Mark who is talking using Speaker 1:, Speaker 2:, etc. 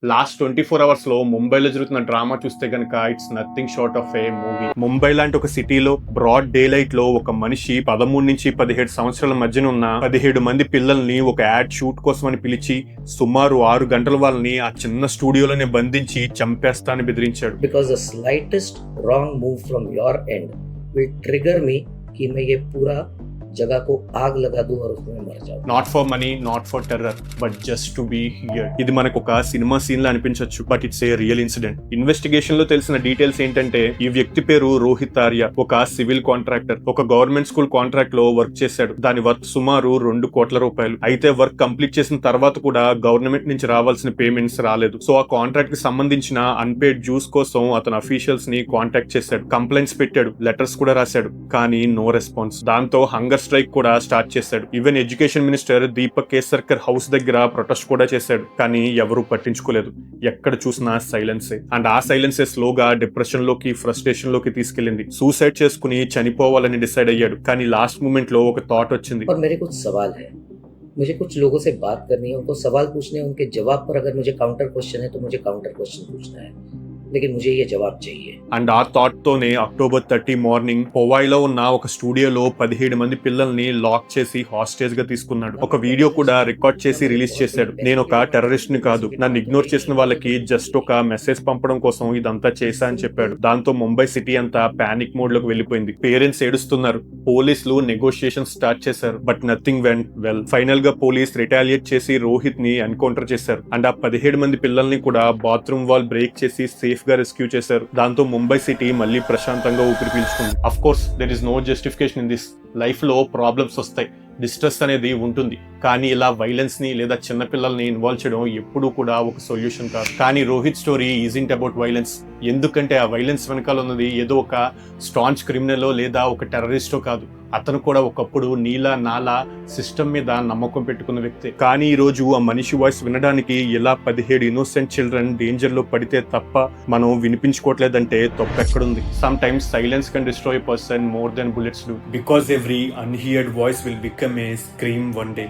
Speaker 1: Last 24 hours లో ముంబైలో జరుగుతున్న డ్రామా చూస్తే గనక it's nothing short of A movie. Mumbai లాంటి ఒక సిటీలో బ్రాడ్ డే లైట్ లో ఒక మనిషి 13 నుంచి 17 సంవత్సరాల మధ్యన ఉన్న 17 మంది పిల్లల్ని ఒక యాడ్ షూట్ కోసం అని పిలిచి సుమారు 6 గంటల వాళ్ళని ఆ చిన్న స్టూడియోలోనే బంధించి చంపేస్తానని బెదిరించాడు.
Speaker 2: Because the slightest wrong move from your end will trigger me कि मैं ये पूरा जगह को आग लगा दूं और उसमें मर जाऊं.
Speaker 1: Not for money, not for terror, but just to be here. ఇది మనకు ఒక సినిమా సీన్ లా అనిపించవచ్చు, but it's a real incident. Investigation లో తెలిసిన డీటెయిల్స్ ఏంటంటే ఈ వ్యక్తి పేరు రోహిత్ ఆర్య, ఒక సివిల్ కాంట్రాక్టర్. ఒక గవర్నమెంట్ స్కూల్ కాంట్రాక్ట్ లో వర్క్ చేశాడు. దాని వర్త్ సుమారు 2 కోట్ల రూపాయలు. అయితే వర్క్ కంప్లీట్ చేసిన తర్వాత కూడా గవర్నమెంట్ నుంచి రావాల్సిన పేమెంట్స్ రాలేదు. సో ఆ కాంట్రాక్ట్ కి సంబంధించిన అన్పేడ్ డ్యూస్ కోసం అతను అఫీషియల్స్ ని కాంటాక్ట్ చేశాడు. కంప్లైంట్స్ పెట్టాడు, లెటర్స్ కూడా రాశాడు, కానీ నో రెస్పాన్స్. దాంతో హంగర్ స్ట్రైక్ కూడా స్టార్ట్ చేశాడు. Even education minister Deepak Kesarkar house దగ్గర ప్రొటెస్ట్ కూడా చేశాడు, కానీ ఎవరూ పట్టించుకోలేదు. ఎక్కడ చూసినా సైలెన్సే. అండ్ ఆ సైలెన్సే స్లోగా డిప్రెషన్ లోకి, ఫ్రస్ట్రేషన్ లోకి తీసుకెళ్లింది. సూసైడ్ చేసుకుని చనిపోవాలని డిసైడ్ అయ్యాడు. కానీ లాస్ట్ మూమెంట్ లో ఒక థాట్ వచ్చింది.
Speaker 2: और मेरे कुछ सवाल है, मुझे कुछ लोगों से बात करनी है, उनको सवाल पूछने हैं, उनके जवाब पर अगर मुझे काउंटर क्वेश्चन है तो मुझे काउंटर क्वेश्चन पूछना है, लेकिन मुझे ये जवाब चाहिए.
Speaker 1: అండ్ ఆ థాట్ తోనే October 30 మార్నింగ్ పొవాయిలో ఉన్న ఒక స్టూడియోలో 17 మంది పిల్లల్ని లాక్ చేసి హాస్టేజ్ గా తీసుకున్నాడు. ఒక వీడియో కూడా రికార్డ్ చేసి రిలీజ్ చేశాడు. నేను ఒక టెర్రరిస్ట్ ని కాదు, నన్ను ఇగ్నోర్ చేసిన వాళ్ళకి జస్ట్ ఒక మెసేజ్ పంపడం కోసం ఇదంతా చేశా అని చెప్పాడు. దాంతో ముంబై సిటీ అంతా పానిక్ మోడ్ లోకి వెళ్లిపోయింది. పేరెంట్స్ ఏడుస్తున్నారు, పోలీసులు నెగోషియేషన్ స్టార్ట్ చేశారు, but nothing went well. Final గా పోలీస్ రిటాలియేట్ చేసి రోహిత్ ని ఎన్కౌంటర్ చేశారు. అండ్ ఆ 17 మంది పిల్లల్ని కూడా బాత్రూమ్ వాల్ బ్రేక్ చేసి సేఫ్ గా రెస్క్యూ చేశారు. దాంతో ముంబై సిటీ మళ్ళీ ప్రశాంతంగా ఊపిరి పీల్చుకుంది. Of course there is no justification in this. Life లో ప్రాబ్లమ్స్ వస్తాయి, డిస్ట్రెస్ అనేది ఉంటుంది, కానీ ఇలా వైలెన్స్ ని లేదా చిన్న పిల్లల్ని ఇన్వాల్వ్ చేయడం ఎప్పుడూ కూడా ఒక సొల్యూషన్ కాదు. కానీ రోహిత్ స్టోరీ ఈజింట్ అబౌట్ వైలెన్స్. ఎందుకంటే ఆ వైలెన్స్ వెనకాల ఉన్నది ఏదో ఒక స్టాంచ్ క్రిమినలో లేదా ఒక టెర్రరిస్టో కాదు. అతను కూడా ఒకప్పుడు నీలా నాలా సిస్టమ్ మీద నమ్మకం పెట్టుకున్న వ్యక్తి. కానీ ఈ రోజు ఆ మనిషి వాయిస్ వినడానికి ఇలా 17 ఇన్నోసెంట్ చిల్డ్రన్ డేంజర్ లో పడితే తప్ప మనం వినిపించుకోవట్లేదంటే తప్పెక్కడుంది. Sometimes silence can destroy person more than bullets do, because every unheard voice will become a scream one day.